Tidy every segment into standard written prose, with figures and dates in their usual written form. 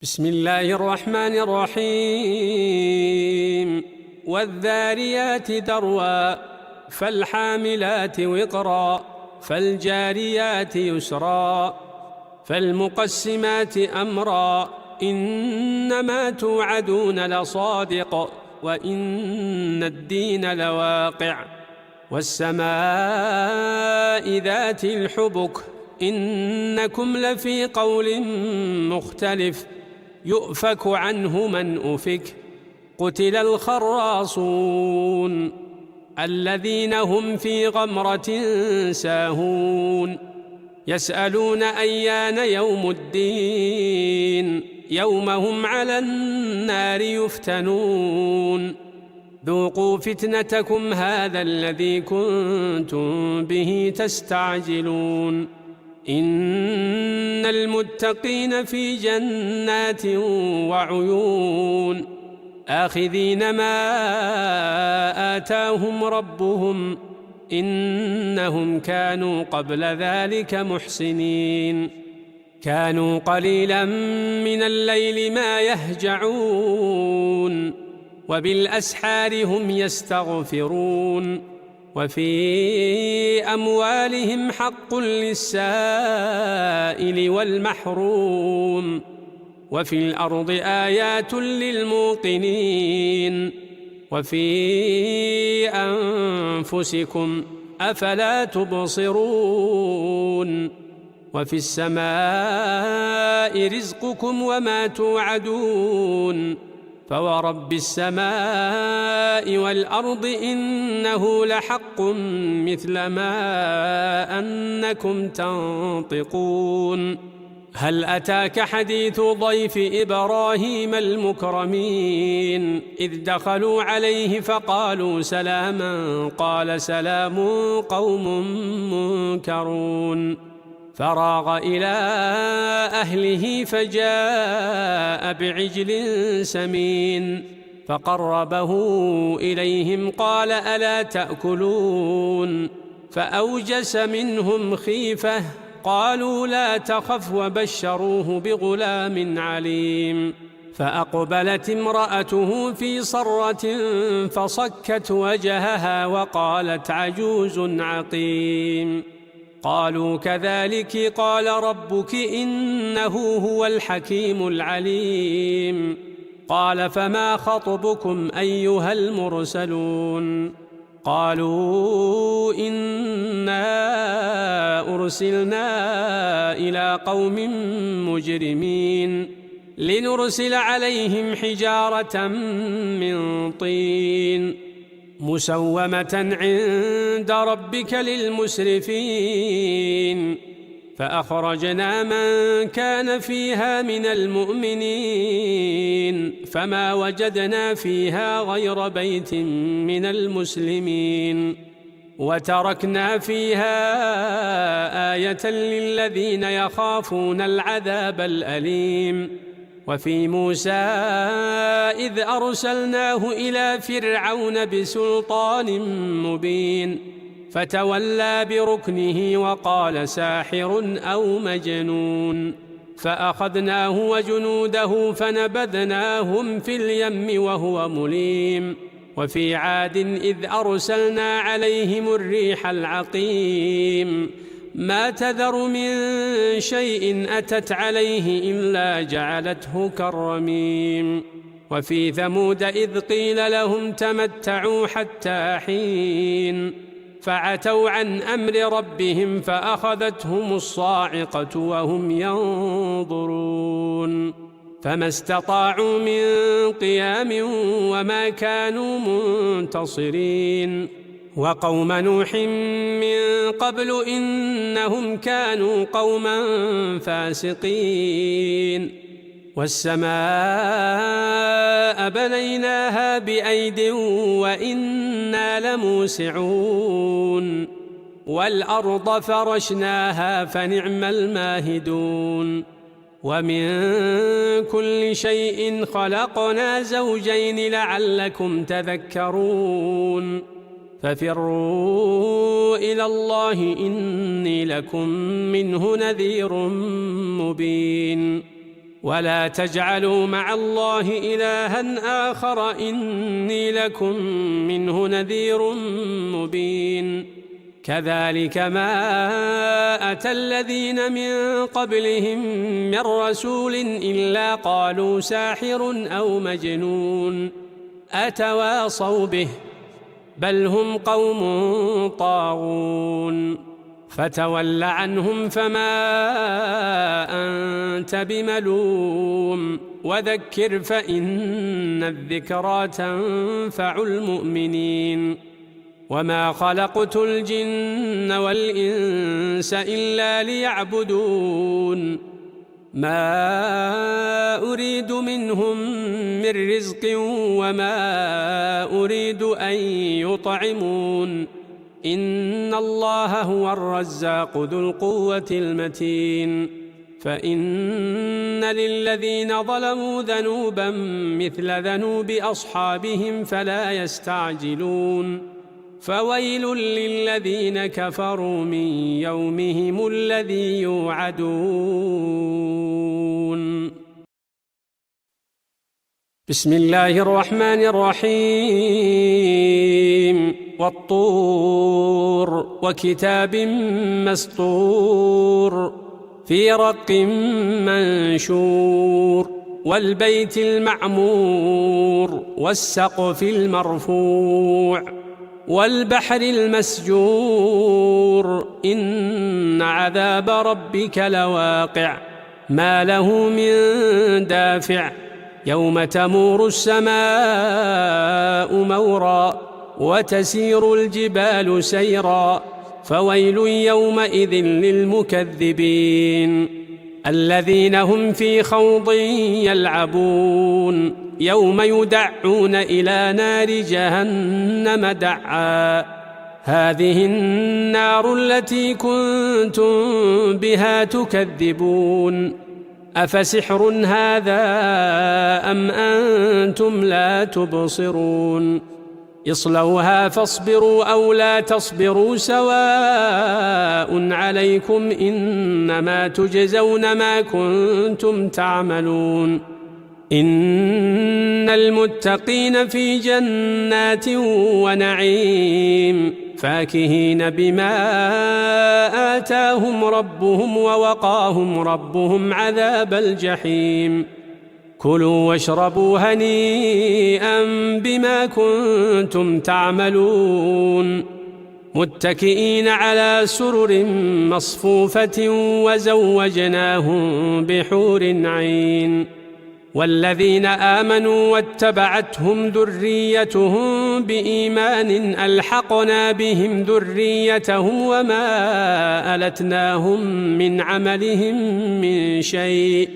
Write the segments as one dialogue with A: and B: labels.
A: بسم الله الرحمن الرحيم والذاريات ذروا فالحاملات وقرا فالجاريات يسرا فالمقسمات أمرا إنما توعدون لصادق وإن الدين لواقع والسماء ذات الحبك إنكم لفي قول مختلف يؤفك عنه من أفك قتل الخراصون الذين هم في غمرة ساهون يسألون أيان يوم الدين يوم هم على النار يفتنون ذوقوا فتنتكم هذا الذي كنتم به تستعجلون إن المتقين في جنات وعيون آخذين ما آتاهم ربهم إنهم كانوا قبل ذلك محسنين كانوا قليلا من الليل ما يهجعون وبالأسحار هم يستغفرون وفي أموالهم حق للسائل والمحروم وفي الأرض آيات للموقنين وفي أنفسكم أفلا تبصرون وفي السماء رزقكم وما توعدون فورب السماء والأرض إنه لحق مثل ما أنكم تنطقون هل أتاك حديث ضيف إبراهيم المكرمين إذ دخلوا عليه فقالوا سلاما قال سلام قوم منكرون فراغ إلى أهله فجاء بعجل سمين فقربه إليهم قال ألا تأكلون فأوجس منهم خيفة قالوا لا تخف وبشروه بغلام عليم فأقبلت امرأته في صرة فصكت وجهها وقالت عجوز عقيم قالوا كذلك قال ربك إنه هو الحكيم العليم قال فما خطبكم أيها المرسلون قالوا إنا أرسلنا إلى قوم مجرمين لنرسل عليهم حجارة من طين مسومة عند ربك للمسرفين فأخرجنا من كان فيها من المؤمنين فما وجدنا فيها غير بيت من المسلمين وتركنا فيها آية للذين يخافون العذاب الأليم وفي موسى إذ أرسلناه إلى فرعون بسلطان مبين فتولى بركنه وقال ساحر أو مجنون فأخذناه وجنوده فنبذناهم في اليم وهو مليم وفي عاد إذ أرسلنا عليهم الريح العقيم ما تذر من شيء أتت عليه إلا جعلته كالرميم وفي ثمود إذ قيل لهم تمتعوا حتى حين فعتوا عن أمر ربهم فأخذتهم الصاعقة وهم ينظرون فما استطاعوا من قيام وما كانوا منتصرين وقوم نوح من قبل إنهم كانوا قوما فاسقين والسماء بنيناها بأيد وإنا لموسعون والأرض فرشناها فنعم الماهدون ومن كل شيء خلقنا زوجين لعلكم تذكرون ففروا إلى الله إني لكم منه نذير مبين ولا تجعلوا مع الله إلها آخر إني لكم منه نذير مبين كذلك ما أتى الذين من قبلهم من رسول إلا قالوا ساحر أو مجنون أتواصوا به بل هم قوم طاغون فتول عنهم فما أنت بملوم وذكر فإن الذكرى تنفع المؤمنين وما خلقت الجن والإنس إلا ليعبدون ما أريد منهم من رزق وما أريد أن يطعمون إن الله هو الرزاق ذو القوة المتين فإن للذين ظلموا ذنوبا مثل ذنوب أصحابهم فلا يستعجلون فويل للذين كفروا من يومهم الذي يوعدون بسم الله الرحمن الرحيم والطور وكتاب مسطور في رق منشور والبيت المعمور والسقف المرفوع والبحر المسجور إن عذاب ربك لواقع ما له من دافع يوم تمور السماء مورا وتسير الجبال سيرا فويل يومئذ للمكذبين الذين هم في خوض يلعبون يوم يدعون إلى نار جهنم دعا هذه النار التي كنتم بها تكذبون أفسحر هذا أم أنتم لا تبصرون اصلوها فاصبروا أو لا تصبروا سواء عليكم إنما تجزون ما كنتم تعملون إن المتقين في جنات ونعيم فاكهين بما آتاهم ربهم ووقاهم ربهم عذاب الجحيم كلوا واشربوا هنيئا بما كنتم تعملون متكئين على سرر مصفوفة وزوجناهم بحور عين والذين آمنوا واتبعتهم ذريتهم بإيمان ألحقنا بهم ذريتهم وما ألتناهم من عملهم من شيء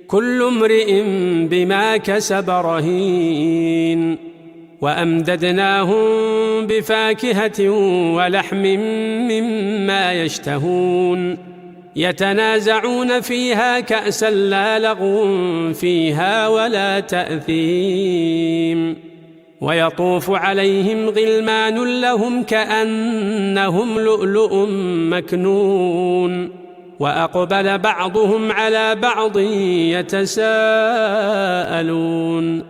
A: كل امرئ بما كسب رهين وأمددناهم بفاكهة ولحم مما يشتهون يتنازعون فيها كأسا لا لغو فيها ولا تأثيم ويطوف عليهم غلمان لهم كأنهم لؤلؤ مكنون وأقبل بعضهم على بعض يتساءلون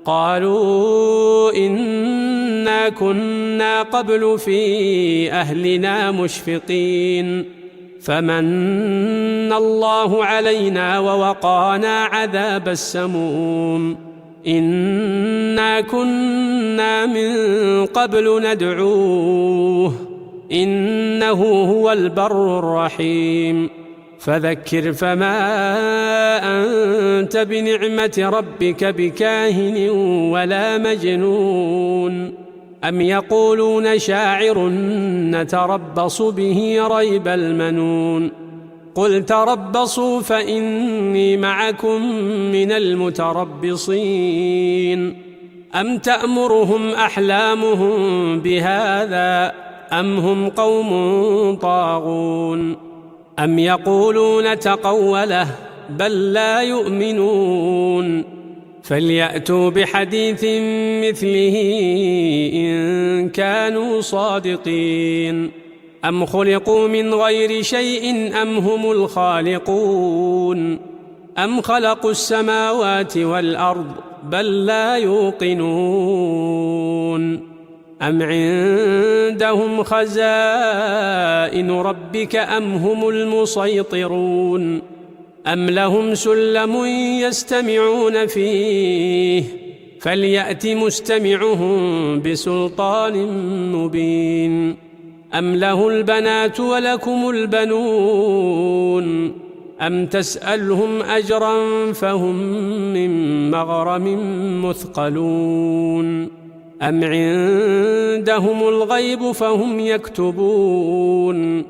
A: قالوا إنا كنا قبل في أهلنا مشفقين فمن الله علينا ووقانا عذاب السموم إنا كنا من قبل ندعوه إنه هو البر الرحيم فذكر فما أنت بنعمة ربك بكاهن ولا مجنون أم يقولون شاعر نتربص به ريب المنون قل تربصوا فإني معكم من المتربصين أم تأمرهم أحلامهم بهذا أم هم قوم طاغون أم يقولون تقوله بل لا يؤمنون فليأتوا بحديث مثله إن كانوا صادقين أم خلقوا من غير شيء أم هم الخالقون أم خلقوا السماوات والأرض بل لا يوقنون أم عندهم خزائن ربك أم هم المسيطرون أم لهم سلم يستمعون فيه فليأت مستمعهم بسلطان مبين أم له البنات ولكم البنون أم تسألهم أجرا فهم من مغرم مثقلون أم عندهم الغيب فهم يكتبون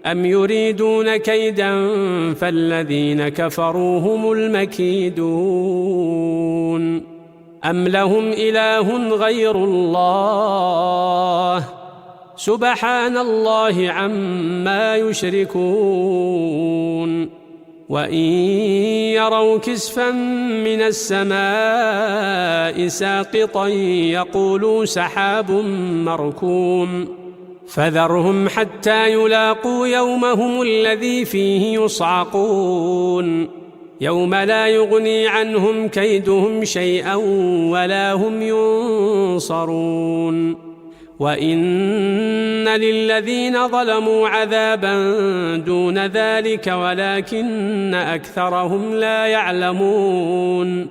A: أم يريدون كيدا فالذين كفروا هم المكيدون أم لهم إله غير الله سبحان الله عما يشركون وإن يروا كسفا من السماء ساقطا يقولوا سحاب مركوم فذرهم حتى يلاقوا يومهم الذي فيه يصعقون يوم لا يغني عنهم كيدهم شيئا ولا هم ينصرون وإن للذين ظلموا عذابا دون ذلك ولكن أكثرهم لا يعلمون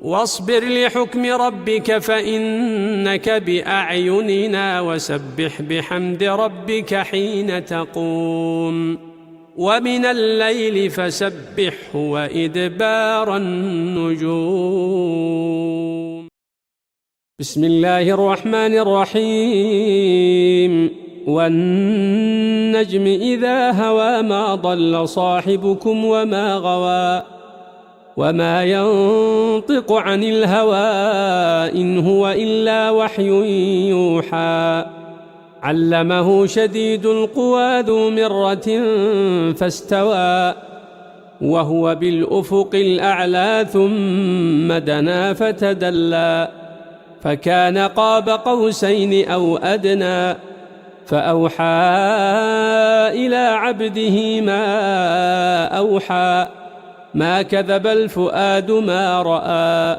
A: واصبر لحكم ربك فإنك بأعيننا وسبح بحمد ربك حين تقوم ومن الليل فسبحه وإدبار النجوم. بسم الله الرحمن الرحيم. والنجم إذا هوى ما ضل صاحبكم وما غوى وما ينطق عن الهوى إن هو إلا وحي يوحى علمه شديد القوى ذو مرة فاستوى وهو بالأفق الأعلى ثم دنا فتدلى فكان قاب قوسين أو أدنى فأوحى إلى عبده ما أوحى ما كذب الفؤاد ما رأى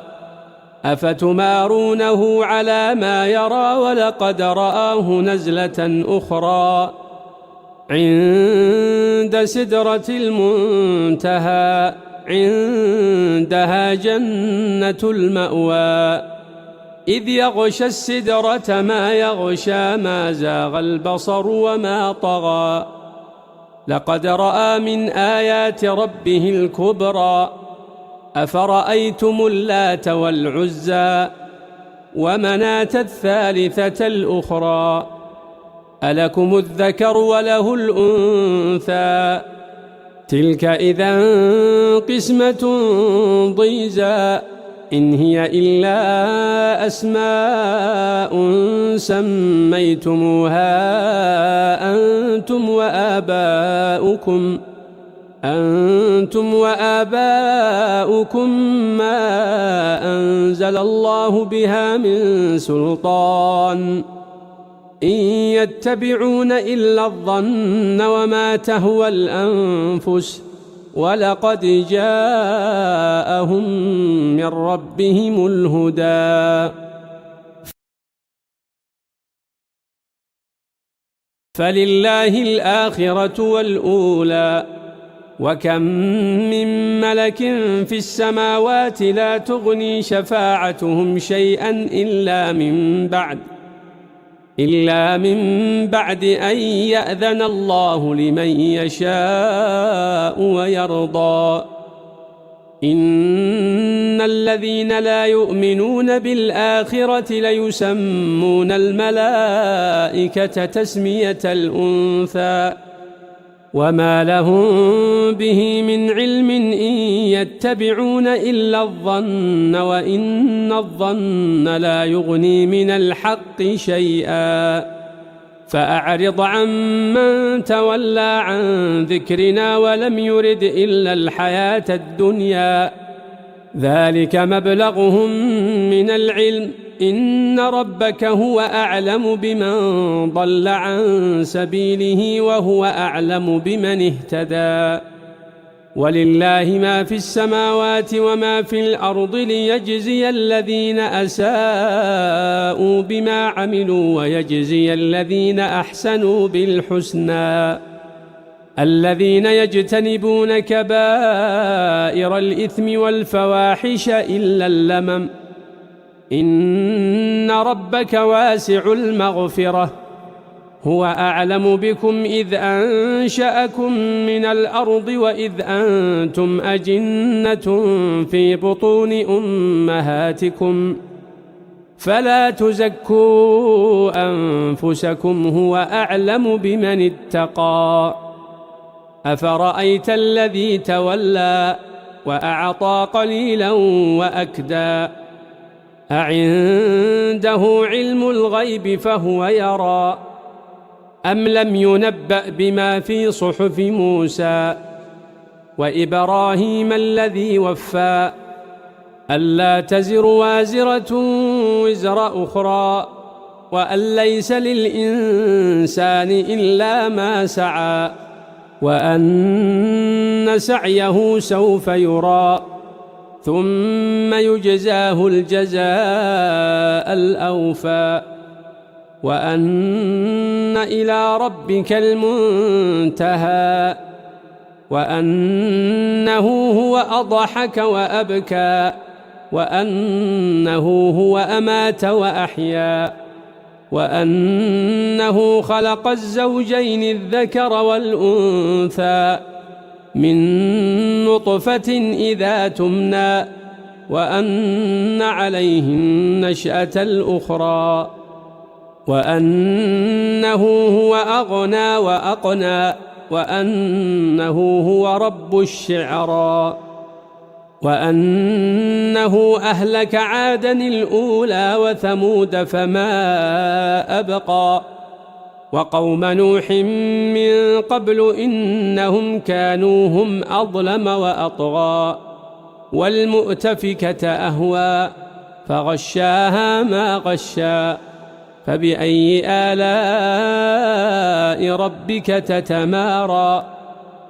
A: أفتمارونه على ما يرى ولقد رآه نزلة أخرى عند سدرة المنتهى عندها جنة المأوى إذ يغشى السدرة ما يغشى ما زاغ البصر وما طغى لقد رأى من آيات ربه الكبرى أفرأيتم اللات والعزى ومناة الثالثة الأخرى ألكم الذكر وله الأنثى تلك إذا قسمة ضيزى إن هي إلا أسماء سميتموها أنتم وآباؤكم ما أنزل الله بها من سلطان إن يتبعون إلا الظن وما تهوى الأنفس ولقد جاءهم من ربهم الهدى فلله الآخرة والأولى وكم من ملك في السماوات لا تغني شفاعتهم شيئا إلا من بعد أن يأذن الله لمن يشاء ويرضى إن الذين لا يؤمنون بالآخرة ليسمون الملائكة تسمية الأنثى وما لهم به من علم إن يتبعون إلا الظن وإن الظن لا يغني من الحق شيئا فأعرض عمن تولى عن ذكرنا ولم يرد إلا الحياة الدنيا ذلك مبلغهم من العلم إن ربك هو أعلم بمن ضل عن سبيله وهو أعلم بمن اهتدى ولله ما في السماوات وما في الأرض ليجزي الذين أساءوا بما عملوا ويجزي الذين أحسنوا بالحسنى الذين يجتنبون كبائر الإثم والفواحش إلا اللمم إن ربك واسع المغفرة هو أعلم بكم إذ أنشأكم من الأرض وإذ أنتم أجنة في بطون أمهاتكم فلا تزكوا أنفسكم هو أعلم بمن اتقى أفرأيت الذي تولى وأعطى قليلا وأكدى أعنده علم الغيب فهو يرى أم لم ينبأ بما في صحف موسى وإبراهيم الذي وفى ألا تزر وازرة وزر أخرى وأن ليس للإنسان إلا ما سعى وأن سعيه سوف يرى ثم يجزاه الجزاء الأوفى وأن إلى ربك المنتهى وأنه هو أضحك وأبكى وأنه هو أمات وأحيا وأنه خلق الزوجين الذكر والأنثى من نطفة إذا تمنى وأن عليه النشأة الأخرى وأنه هو أغنى وأقنى وأنه هو رب الشعرى وأنه أهلك عادا الأولى وثمود فما أبقى وقوم نوح من قبل إنهم كانوا هم أظلم وأطغى والمؤتفكة أهوى فغشاها ما غشا فبأي آلاء ربك تتمارى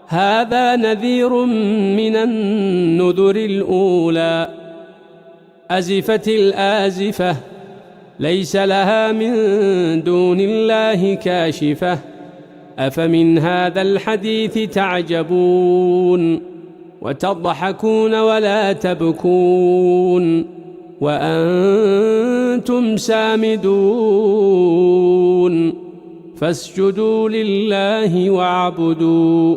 A: هذا نذير من النذر الأولى أزفت الآزفة ليس لها من دون الله كاشفة أفمن هذا الحديث تعجبون وتضحكون ولا تبكون وأنتم سامدون فاسجدوا لله واعبدوا